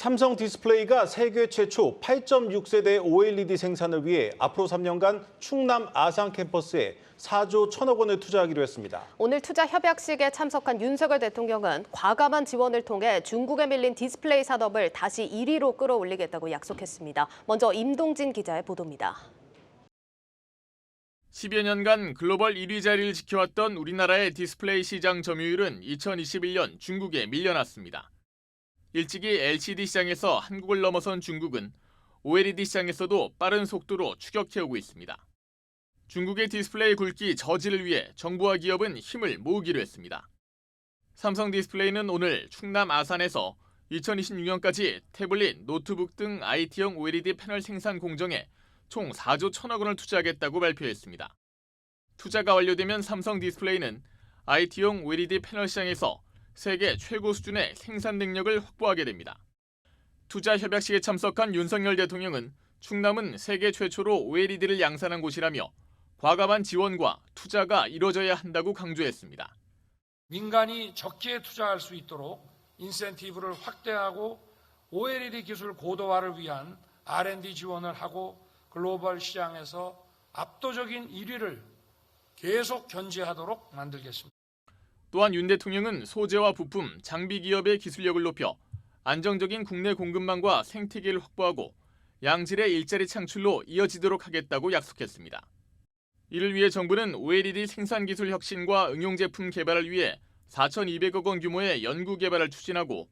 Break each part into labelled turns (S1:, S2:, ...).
S1: 삼성 디스플레이가 세계 최초 8.6세대 OLED 생산을 위해 앞으로 3년간 충남 아산 캠퍼스에 4조 1천억 원을 투자하기로 했습니다.
S2: 오늘 투자 협약식에 참석한 윤석열 대통령은 과감한 지원을 통해 중국에 밀린 디스플레이 산업을 다시 1위로 끌어올리겠다고 약속했습니다. 먼저 임동진 기자의 보도입니다.
S3: 10여 년간 글로벌 1위 자리를 지켜왔던 우리나라의 디스플레이 시장 점유율은 2021년 중국에 밀려났습니다. 일찍이 LCD 시장에서 한국을 넘어선 중국은 OLED 시장에서도 빠른 속도로 추격해오고 있습니다. 중국의 디스플레이 굵기 저지를 위해 정부와 기업은 힘을 모으기로 했습니다. 삼성 디스플레이는 오늘 충남 아산에서 2026년까지 태블릿, 노트북 등 IT용 OLED 패널 생산 공정에 총 4조 1천억 원을 투자하겠다고 발표했습니다. 투자가 완료되면 삼성 디스플레이는 IT용 OLED 패널 시장에서 세계 최고 수준의 생산 능력을 확보하게 됩니다. 투자 협약식에 참석한 윤석열 대통령은 충남은 세계 최초로 OLED를 양산한 곳이라며 과감한 지원과 투자가 이뤄져야 한다고 강조했습니다.
S4: 민간이 적기에 투자할 수 있도록 인센티브를 확대하고 OLED 기술 고도화를 위한 R&D 지원을 하고 글로벌 시장에서 압도적인 1위를 계속 견지하도록 만들겠습니다.
S3: 또한 윤 대통령은 소재와 부품, 장비 기업의 기술력을 높여 안정적인 국내 공급망과 생태계를 확보하고 양질의 일자리 창출로 이어지도록 하겠다고 약속했습니다. 이를 위해 정부는 OLED 생산 기술 혁신과 응용 제품 개발을 위해 4,200억 원 규모의 연구 개발을 추진하고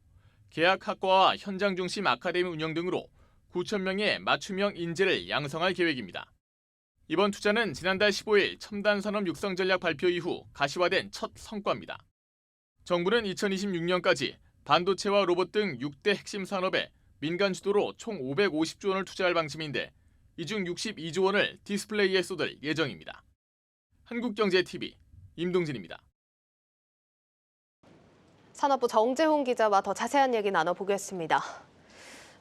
S3: 계약학과와 현장 중심 아카데미 운영 등으로 9,000명의 맞춤형 인재를 양성할 계획입니다. 이번 투자는 지난달 15일 첨단 산업 육성 전략 발표 이후 가시화된 첫 성과입니다. 정부는 2026년까지 반도체와 로봇 등 6대 핵심 산업에 민간 주도로 총 550조 원을 투자할 방침인데 이 중 62조 원을 디스플레이에 쏟을 예정입니다. 한국경제TV 임동진입니다.
S2: 산업부 정재홍 기자와 더 자세한 얘기 나눠보겠습니다.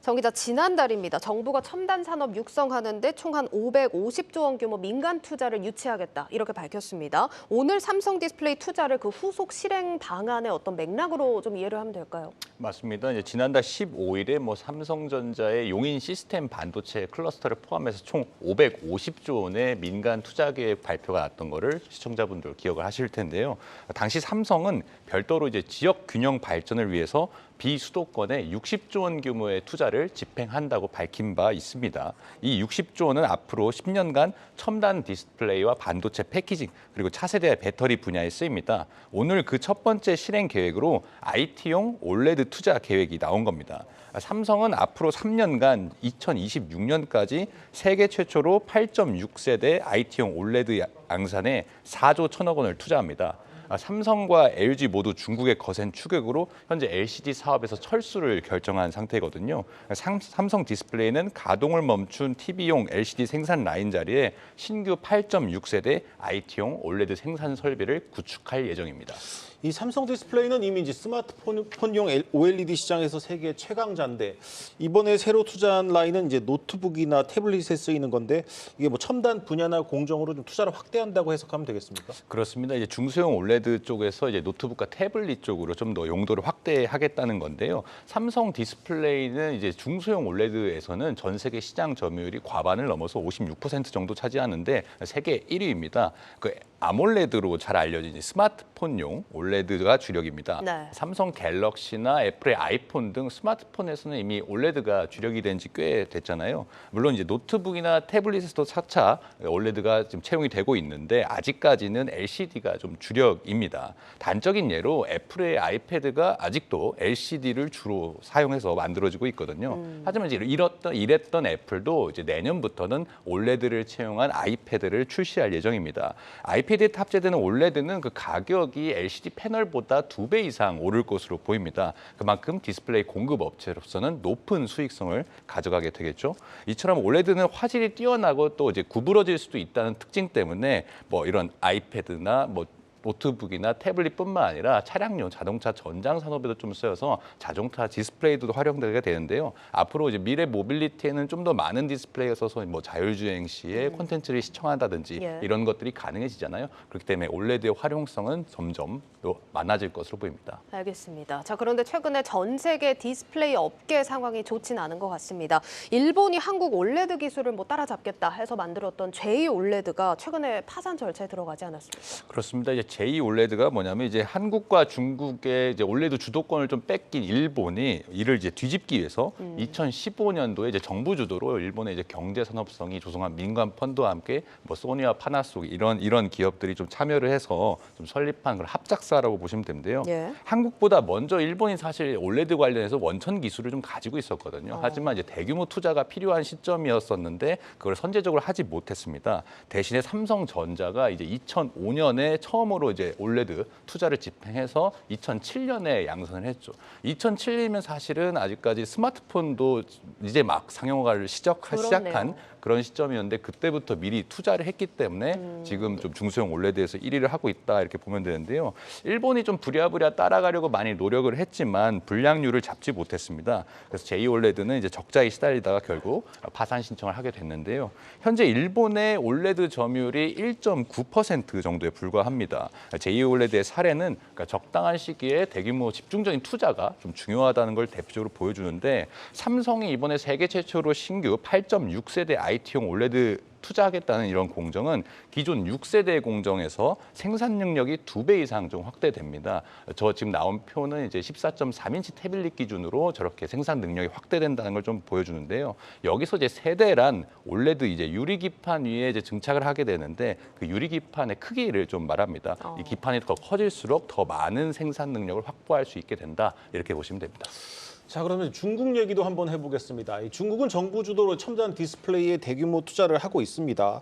S2: 정 기자, 지난달입니다. 정부가 첨단 산업 육성하는 데 총 한 550조 원 규모 민간 투자를 유치하겠다 이렇게 밝혔습니다. 오늘 삼성 디스플레이 투자를 그 후속 실행 방안의 어떤 맥락으로 좀 이해를 하면 될까요?
S5: 맞습니다. 이제 지난달 15일에 삼성전자의 용인 시스템 반도체 클러스터를 포함해서 총 550조 원의 민간 투자 계획 발표가 났던 거를 시청자분들 기억을 하실 텐데요. 당시 삼성은 별도로 이제 지역 균형 발전을 위해서 비수도권에 60조 원 규모의 투자를 집행한다고 밝힌 바 있습니다. 이 60조 원은 앞으로 10년간 첨단 디스플레이와 반도체 패키징 그리고 차세대 배터리 분야에 쓰입니다. 오늘 그 첫 번째 실행 계획으로 IT용 OLED 투자 계획이 나온 겁니다. 삼성은 앞으로 3년간 2026년까지 세계 최초로 8.6세대 IT용 OLED 양산에 4조 1천억 원을 투자합니다. 삼성과 LG 모두 중국의 거센 추격으로 현재 LCD 사업에서 철수를 결정한 상태거든요. 삼성 디스플레이는 가동을 멈춘 TV용 LCD 생산 라인 자리에 신규 8.6세대 IT용 OLED 생산 설비를 구축할 예정입니다.
S1: 이 삼성 디스플레이는 이미 이제 스마트폰용 OLED 시장에서 세계 최강자인데 이번에 새로 투자한 라인은 이제 노트북이나 태블릿에 쓰이는 건데 이게 첨단 분야나 공정으로 좀 투자를 확대한다고 해석하면 되겠습니까?
S5: 그렇습니다. 이제 중소형 OLED 쪽에서 이제 노트북과 태블릿 쪽으로 좀 더 용도를 확대하겠다는 건데요. 삼성 디스플레이는 이제 중소형 OLED에서는 전 세계 시장 점유율이 과반을 넘어서 56% 정도 차지하는데 세계 1위입니다. 그 아몰레드로 잘 알려진 스마트폰용 OLED가 주력입니다.
S2: 네.
S5: 삼성 갤럭시나 애플의 아이폰 등 스마트폰에서는 이미 OLED가 주력이 된 지 꽤 됐잖아요. 물론 이제 노트북이나 태블릿에서도 차차 OLED가 지금 채용이 되고 있는데 아직까지는 LCD가 좀 주력입니다. 단적인 예로 애플의 아이패드가 아직도 LCD를 주로 사용해서 만들어지고 있거든요. 하지만 이제 이랬던 애플도 이제 내년부터는 OLED를 채용한 아이패드를 출시할 예정입니다. 아이패드에 탑재되는 OLED는 그 가격이 LCD 패널보다 2배 이상 오를 것으로 보입니다. 그만큼 디스플레이 공급 업체로서는 높은 수익성을 가져가게 되겠죠. 이처럼 OLED는 화질이 뛰어나고 또 이제 구부러질 수도 있다는 특징 때문에 이런 아이패드나 노트북이나 태블릿뿐만 아니라 차량용 자동차 전장 산업에도 좀 쓰여서 자동차 디스플레이도 활용되게 되는데요. 앞으로 이제 미래 모빌리티에는 좀 더 많은 디스플레이가 써서 뭐 자율주행 시에 콘텐츠를 시청한다든지
S2: 예.
S5: 이런 것들이 가능해지잖아요. 그렇기 때문에 올레드의 활용성은 점점 더 많아질 것으로 보입니다.
S2: 알겠습니다. 자, 그런데 최근에 전 세계 디스플레이 업계 상황이 좋진 않은 것 같습니다. 일본이 한국 올레드 기술을 뭐 따라잡겠다 해서 만들었던 J 올레드가 최근에 파산 절차에 들어가지 않았습니까?
S5: 그렇습니다. 이제 J 올레드가 뭐냐면 이제 한국과 중국의 이제 올레드 주도권을 좀 뺏긴 일본이 이를 이제 뒤집기 위해서 2015년도에 이제 정부 주도로 일본의 이제 경제 산업성이 조성한 민간 펀드와 함께 뭐 소니와 파나소닉 이런 기업들이 좀 참여를 해서 좀 설립한 그런 합작사라고 보시면 되는데요.
S2: 예.
S5: 한국보다 먼저 일본이 사실 올레드 관련해서 원천 기술을 좀 가지고 있었거든요. 하지만 이제 대규모 투자가 필요한 시점이었었는데 그걸 선제적으로 하지 못했습니다. 대신에 삼성전자가 이제 2005년에 처음으로 이제 올레드 투자를 집행해서 2007년에 양산을 했죠. 2007년이면 사실은 아직까지 스마트폰도 이제 막 상용화를 시작한 그런 시점이었는데 그때부터 미리 투자를 했기 때문에 지금 좀 중소형 올레드에서 1위를 하고 있다 이렇게 보면 되는데요. 일본이 좀 부랴부랴 따라가려고 많이 노력을 했지만 불량률을 잡지 못했습니다. 그래서 J 올레드는 이제 적자에 시달리다가 결국 파산 신청을 하게 됐는데요. 현재 일본의 올레드 점유율이 1.9% 정도에 불과합니다. J 올레드의 사례는 그러니까 적당한 시기에 대규모 집중적인 투자가 좀 중요하다는 걸 대표적으로 보여주는데 삼성이 이번에 세계 최초로 신규 8.6세대 IT용 올레드 투자하겠다는 이런 공정은 기존 6세대 공정에서 생산 능력이 2배 이상 좀 확대됩니다. 저 지금 나온 표는 이제 14.3인치 태블릿 기준으로 저렇게 생산 능력이 확대된다는 걸 좀 보여주는데요. 여기서 이제 세대란 올레드 이제 유리 기판 위에 이제 증착을 하게 되는데 그 유리 기판의 크기를 좀 말합니다. 이 기판이 더 커질수록 더 많은 생산 능력을 확보할 수 있게 된다. 이렇게 보시면 됩니다.
S1: 자, 그러면 중국 얘기도 한번 해보겠습니다. 이 중국은 정부 주도로 첨단 디스플레이에 대규모 투자를 하고 있습니다.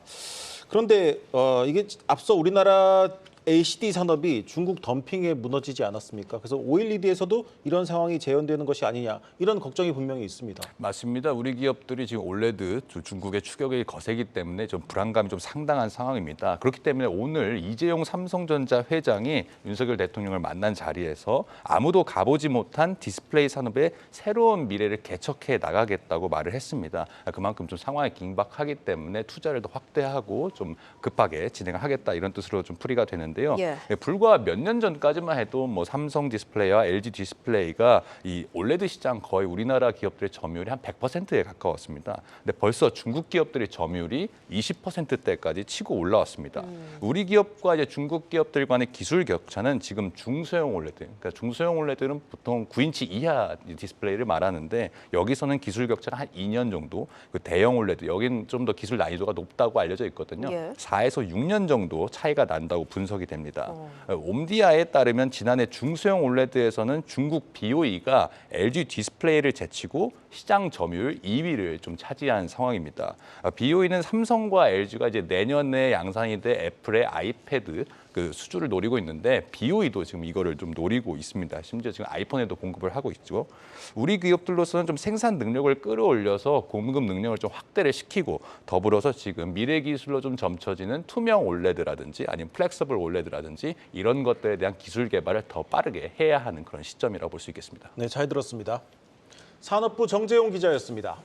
S1: 그런데 이게 앞서 우리나라 LCD 산업이 중국 덤핑에 무너지지 않았습니까? 그래서 OLED에서도 이런 상황이 재현되는 것이 아니냐 이런 걱정이 분명히 있습니다.
S5: 맞습니다. 우리 기업들이 지금 올레드 중국의 추격이 거세기 때문에 좀 불안감이 좀 상당한 상황입니다. 그렇기 때문에 오늘 이재용 삼성전자 회장이 윤석열 대통령을 만난 자리에서 아무도 가보지 못한 디스플레이 산업의 새로운 미래를 개척해 나가겠다고 말을 했습니다. 그만큼 좀 상황이 긴박하기 때문에 투자를 더 확대하고 좀 급하게 진행을 하겠다 이런 뜻으로 좀 풀이가 되는데
S2: 예.
S5: 불과 몇 년 전까지만 해도 뭐 삼성 디스플레이와 LG 디스플레이가 이 올레드 시장 거의 우리나라 기업들의 점유율이 한 100%에 가까웠습니다. 근데 벌써 중국 기업들의 점유율이 20%대까지 치고 올라왔습니다. 우리 기업과 이제 중국 기업들 간의 기술 격차는 지금 중소형 올레드, 그러니까 중소형 올레드는 보통 9인치 이하 디스플레이를 말하는데 여기서는 기술 격차가 한 2년 정도, 그 대형 올레드 여기는 좀 더 기술 난이도가 높다고 알려져 있거든요.
S2: 예.
S5: 4에서 6년 정도 차이가 난다고 분석이 됩니다. 옴디아에 따르면 지난해 중소형 올레드에서는 중국 BOE가 LG 디스플레이를 제치고 시장 점유율 2위를 좀 차지한 상황입니다. BOE는 삼성과 LG가 이제 내년에 양산이 될 애플의 아이패드 그 수주를 노리고 있는데 BOE도 지금 이거를 좀 노리고 있습니다. 심지어 지금 아이폰에도 공급을 하고 있죠. 우리 기업들로서는 좀 생산 능력을 끌어올려서 공급 능력을 좀 확대를 시키고 더불어서 지금 미래 기술로 좀 점쳐지는 투명 올레드라든지 아니면 플렉서블 올레드라든지 이런 것들에 대한 기술 개발을 더 빠르게 해야 하는 그런 시점이라고 볼 수 있겠습니다.
S1: 네, 잘 들었습니다. 산업부 정재용 기자였습니다.